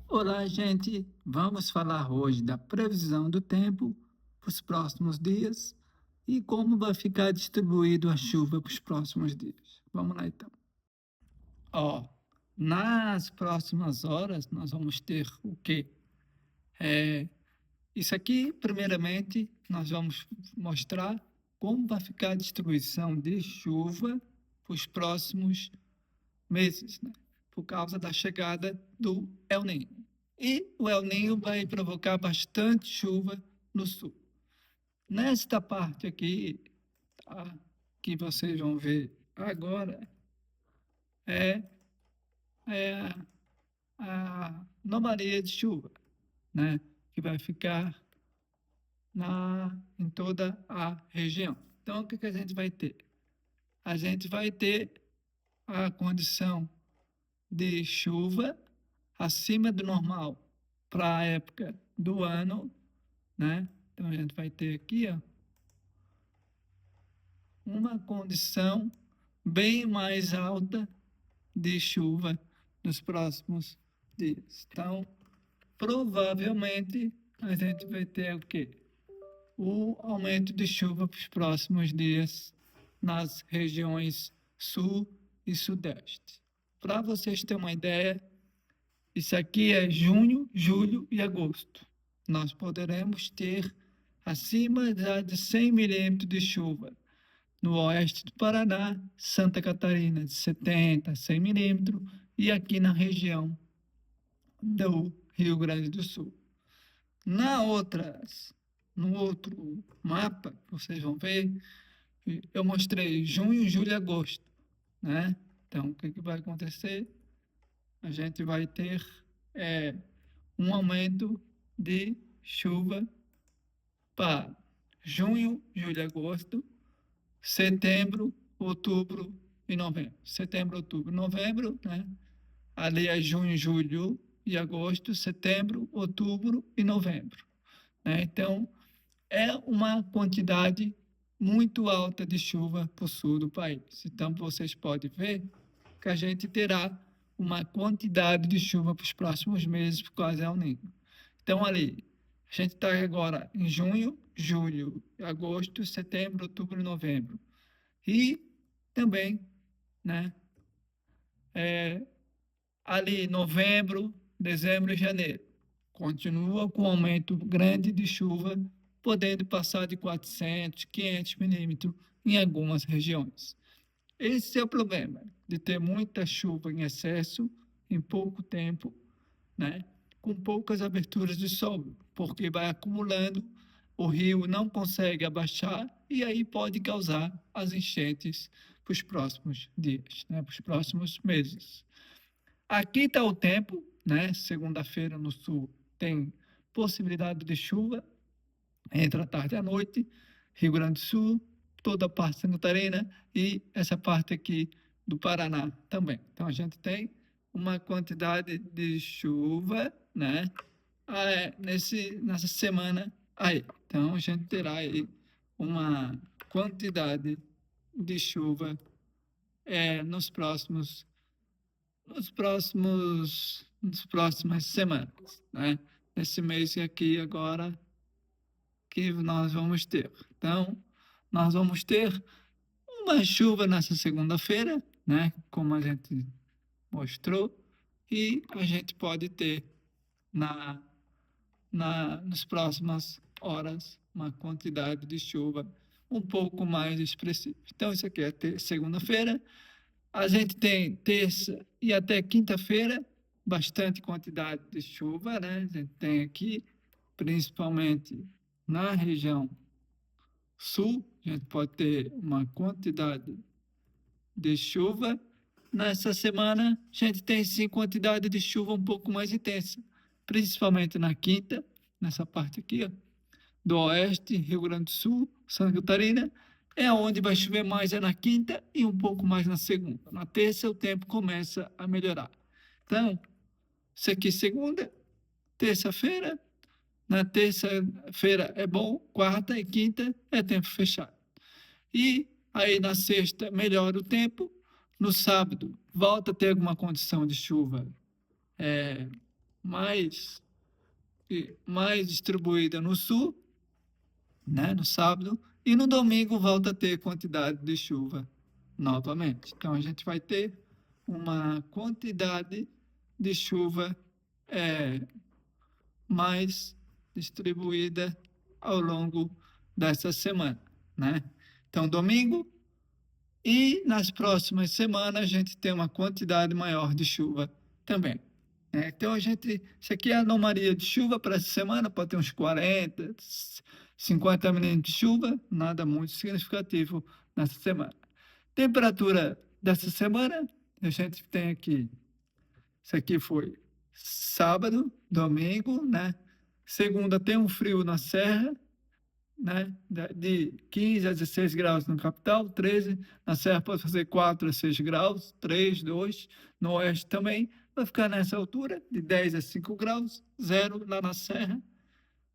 Olá, gente! Vamos falar hoje da previsão do tempo para os próximos dias e como vai ficar distribuído a chuva para os próximos dias. Vamos lá, então. Ó, nas próximas horas nós vamos ter o quê? É, isso aqui, primeiramente, nós vamos mostrar como vai ficar a distribuição de chuva para os próximos meses, né? Por causa da chegada do El Niño. E o El Niño vai provocar bastante chuva no sul. Nesta parte aqui, tá, que vocês vão ver agora, é, é a anomalia de chuva, né? Que vai ficar em toda a região. Então, o que, que a gente vai ter? A gente vai ter a condição de chuva acima do normal para a época do ano, né? Então a gente vai ter aqui, ó, uma condição bem mais alta de chuva nos próximos dias. Então, provavelmente a gente vai ter o quê? O aumento de chuva para os próximos dias nas regiões sul e sudeste. Para vocês terem uma ideia, isso aqui é junho, julho e agosto. Nós poderemos ter acima de 100 milímetros de chuva no oeste do Paraná, Santa Catarina de 70 100 milímetros e aqui na região do Rio Grande do Sul. No outro mapa, vocês vão ver, eu mostrei junho, julho e agosto, né? Então, o que, que vai acontecer? A gente vai ter é, um aumento de chuva para junho, julho e agosto, setembro, outubro e novembro. Setembro, outubro, novembro, né? Ali é junho, julho e agosto, setembro, outubro e novembro, né? Então, é uma quantidade muito alta de chuva para o sul do país. Então, vocês podem ver que a gente terá uma quantidade de chuva para os próximos meses por causa do El Niño. Então, ali, a gente está agora em junho, julho, agosto, setembro, outubro e novembro. E também, né, ali novembro, dezembro e janeiro. Continua com um aumento grande de chuva, podendo passar de 400, 500 milímetros em algumas regiões. Esse é o problema, de ter muita chuva em excesso em pouco tempo, né? Com poucas aberturas de solo, porque vai acumulando, o rio não consegue abaixar e aí pode causar as enchentes para os próximos dias, né? Para os próximos meses. Aqui está o tempo, né? Segunda-feira no sul tem possibilidade de chuva entre a tarde e a noite, Rio Grande do Sul, toda a parte de Santa Catarina e essa parte aqui do Paraná também. Então a gente tem uma quantidade de chuva, né? Nessa semana aí. Então a gente terá aí uma quantidade de chuva nos próximas semanas, né? Nesse mês aqui agora que nós vamos ter. Então, nós vamos ter uma chuva nessa segunda-feira, né? Como a gente mostrou, e a gente pode ter na, nas próximas horas uma quantidade de chuva um pouco mais expressiva. Então, isso aqui é segunda-feira. A gente tem terça e até quinta-feira bastante quantidade de chuva, né? A gente tem aqui, principalmente na região sul, a gente pode ter uma quantidade de chuva. Nessa semana, a gente tem sim quantidade de chuva um pouco mais intensa, principalmente na quinta, nessa parte aqui, ó, do oeste, Rio Grande do Sul, Santa Catarina, é onde vai chover mais é na quinta e um pouco mais na segunda. Na terça, o tempo começa a melhorar. Então, isso aqui segunda, terça-feira, na terça-feira é bom, quarta e quinta é tempo fechado. E aí na sexta melhora o tempo, no sábado volta a ter alguma condição de chuva mais, mais distribuída no sul, né, no sábado, e no domingo volta a ter quantidade de chuva novamente. Então a gente vai ter uma quantidade de chuva mais distribuída ao longo dessa semana, né? Então, domingo e nas próximas semanas a gente tem uma quantidade maior de chuva também. Né? Então, isso aqui é a anomalia de chuva para essa semana, pode ter uns 40, 50 milímetros de chuva, nada muito significativo nessa semana. Temperatura dessa semana, a gente tem aqui, isso aqui foi sábado, domingo, né? Segunda tem um frio na serra, né? De 15 a 16 graus na capital, 13. Na serra pode fazer 4 a 6 graus, 3, 2. No oeste também vai ficar nessa altura, de 10 a 5 graus, 0 lá na serra,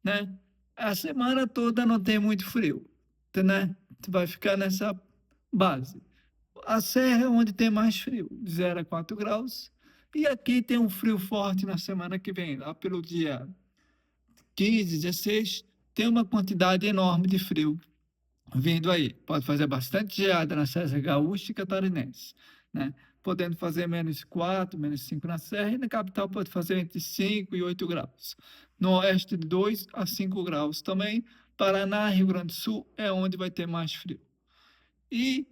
né? A semana toda não tem muito frio, né? Vai ficar nessa base. A serra é onde tem mais frio, de 0 a 4 graus. E aqui tem um frio forte na semana que vem, lá pelo dia 15, 16, tem uma quantidade enorme de frio vindo aí. Pode fazer bastante geada na Serra Gaúcha e Catarinense, né? Podendo fazer menos 4, menos 5 na Serra, e na capital pode fazer entre 5 e 8 graus. No oeste, de 2 a 5 graus também. Paraná, Rio Grande do Sul é onde vai ter mais frio. E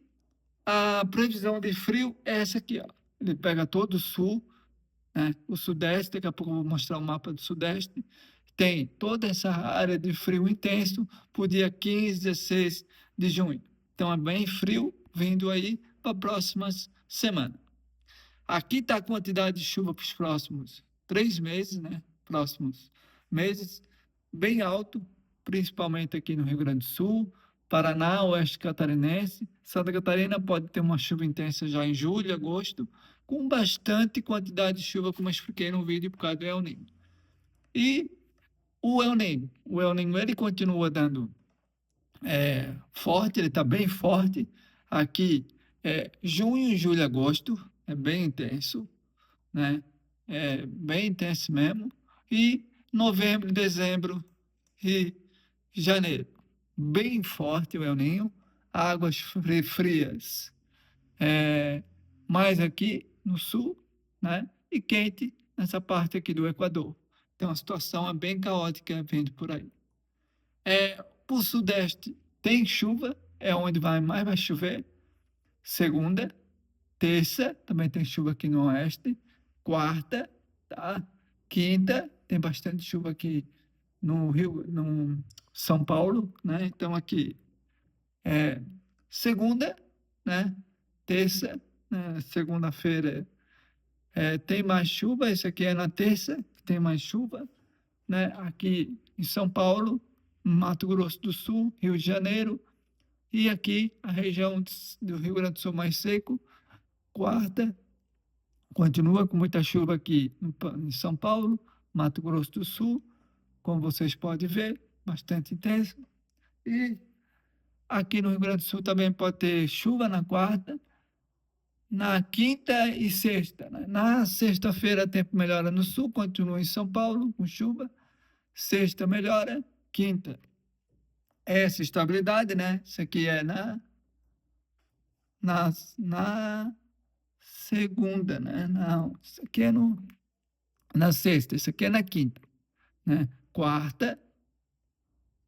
a previsão de frio é essa aqui, ó. Ele pega todo o sul, né? O sudeste, daqui a pouco eu vou mostrar o mapa do sudeste, tem toda essa área de frio intenso por dia 15, 16 de junho. Então é bem frio vindo aí para próximas semanas. Aqui está a quantidade de chuva para os próximos 3 meses, né? Próximos meses, bem alto, principalmente aqui no Rio Grande do Sul, Paraná, Oeste Catarinense. Santa Catarina pode ter uma chuva intensa já em julho, agosto, com bastante quantidade de chuva, como eu expliquei no vídeo, por causa do El Niño. E o El Niño ele continua dando forte, ele está bem forte. Aqui, junho, julho, agosto, é bem intenso, né? É bem intenso mesmo. E novembro, dezembro e janeiro, bem forte o El Niño, águas frias, mais aqui no sul, né? E quente nessa parte aqui do Equador. Então a situação é bem caótica vindo por aí. Por sudeste tem chuva, é onde mais vai chover. Segunda, terça, também tem chuva aqui no oeste. Quarta, tá? Quinta, tem bastante chuva aqui no Rio, no São Paulo, né? Então aqui segunda, né? Terça, né? Segunda-feira tem mais chuva. Esse aqui é na terça, tem mais chuva, né? Aqui em São Paulo, Mato Grosso do Sul, Rio de Janeiro, e aqui a região do Rio Grande do Sul mais seco. Quarta, continua com muita chuva aqui em São Paulo, Mato Grosso do Sul, como vocês podem ver, bastante intenso. E aqui no Rio Grande do Sul também pode ter chuva na quarta, na quinta e sexta, né? Na sexta-feira, tempo melhora no sul, continua em São Paulo com chuva. Sexta melhora, quinta essa estabilidade, né? Isso aqui é na segunda, né? Não, isso aqui é na sexta, isso aqui é na quinta, né? Quarta,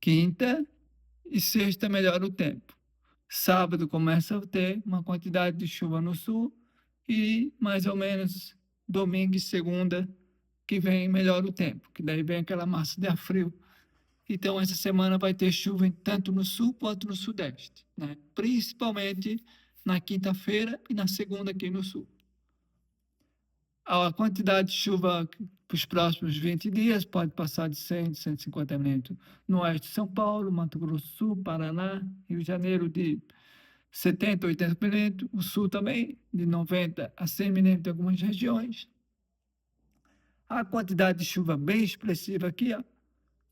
quinta e sexta melhora o tempo. Sábado começa a ter uma quantidade de chuva no sul e mais ou menos domingo e segunda que vem melhora o tempo, que daí vem aquela massa de ar frio. Então, essa semana vai ter chuva tanto no sul quanto no sudeste, né? Principalmente na quinta-feira e na segunda aqui no sul. A quantidade de chuva para os próximos 20 dias pode passar de 100, 150 milímetros no oeste de São Paulo, Mato Grosso do Sul, Paraná, Rio de Janeiro de 70, 80 milímetros, o sul também de 90 a 100 milímetros em algumas regiões. A quantidade de chuva bem expressiva aqui, ó,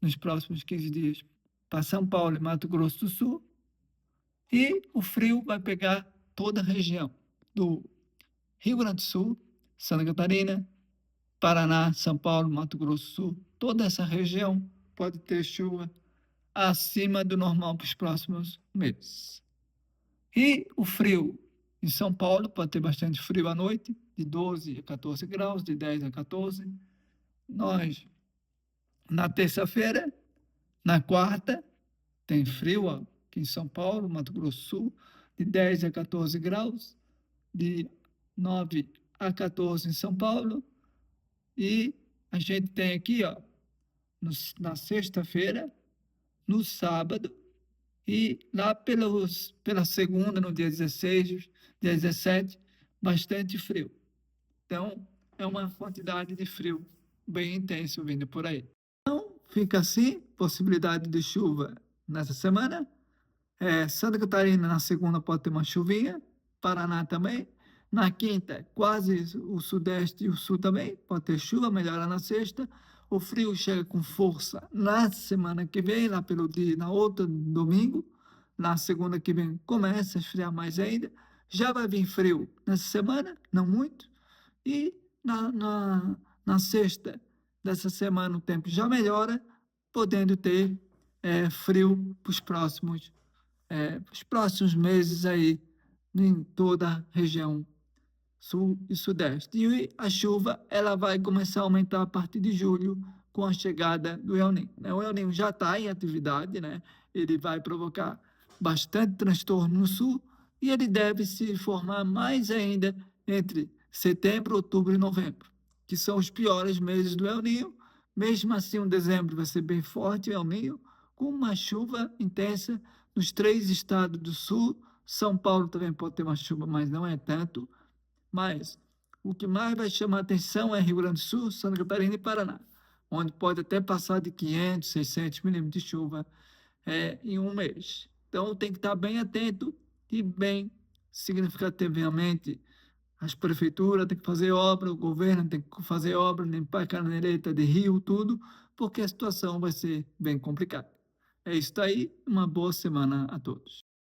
nos próximos 15 dias, para São Paulo e Mato Grosso do Sul. E o frio vai pegar toda a região do Rio Grande do Sul, Santa Catarina, Paraná, São Paulo, Mato Grosso do Sul, toda essa região pode ter chuva acima do normal para os próximos meses. E o frio, em São Paulo pode ter bastante frio à noite, de 12 a 14 graus, de 10 a 14. Nós, na terça-feira, na quarta, tem frio aqui em São Paulo, Mato Grosso do Sul, de 10 a 14 graus, de 9 a 14 em São Paulo. E a gente tem aqui, ó, na sexta-feira, no sábado e lá pela segunda, no dia 16, dia 17, bastante frio. Então, é uma quantidade de frio bem intenso vindo por aí. Então, fica assim, possibilidade de chuva nessa semana. Santa Catarina na segunda pode ter uma chuvinha, Paraná também. Na quinta, quase o sudeste e o sul também, pode ter chuva, melhora na sexta. O frio chega com força na semana que vem, lá pelo dia, na outra domingo. Na segunda que vem começa a esfriar mais ainda. Já vai vir frio nessa semana, não muito. E na sexta dessa semana o tempo já melhora, podendo ter frio para os próximos meses aí em toda a região sul e sudeste. E a chuva ela vai começar a aumentar a partir de julho com a chegada do El Niño, né? O El Niño já está em atividade, né? Ele vai provocar bastante transtorno no sul e ele deve se formar mais ainda entre setembro, outubro e novembro, que são os piores meses do El Niño. Mesmo assim, um dezembro vai ser bem forte o El Niño, com uma chuva intensa nos 3 estados do sul. São Paulo também pode ter uma chuva, mas não é tanto. Mas o que mais vai chamar atenção é Rio Grande do Sul, Santa Catarina e Paraná, onde pode até passar de 500, 600 milímetros de chuva em um mês. Então tem que estar bem atento e bem significativamente. As prefeituras têm que fazer obra, o governo tem que fazer obra, limpar a canaleta de rio, tudo, porque a situação vai ser bem complicada. É isso aí, uma boa semana a todos.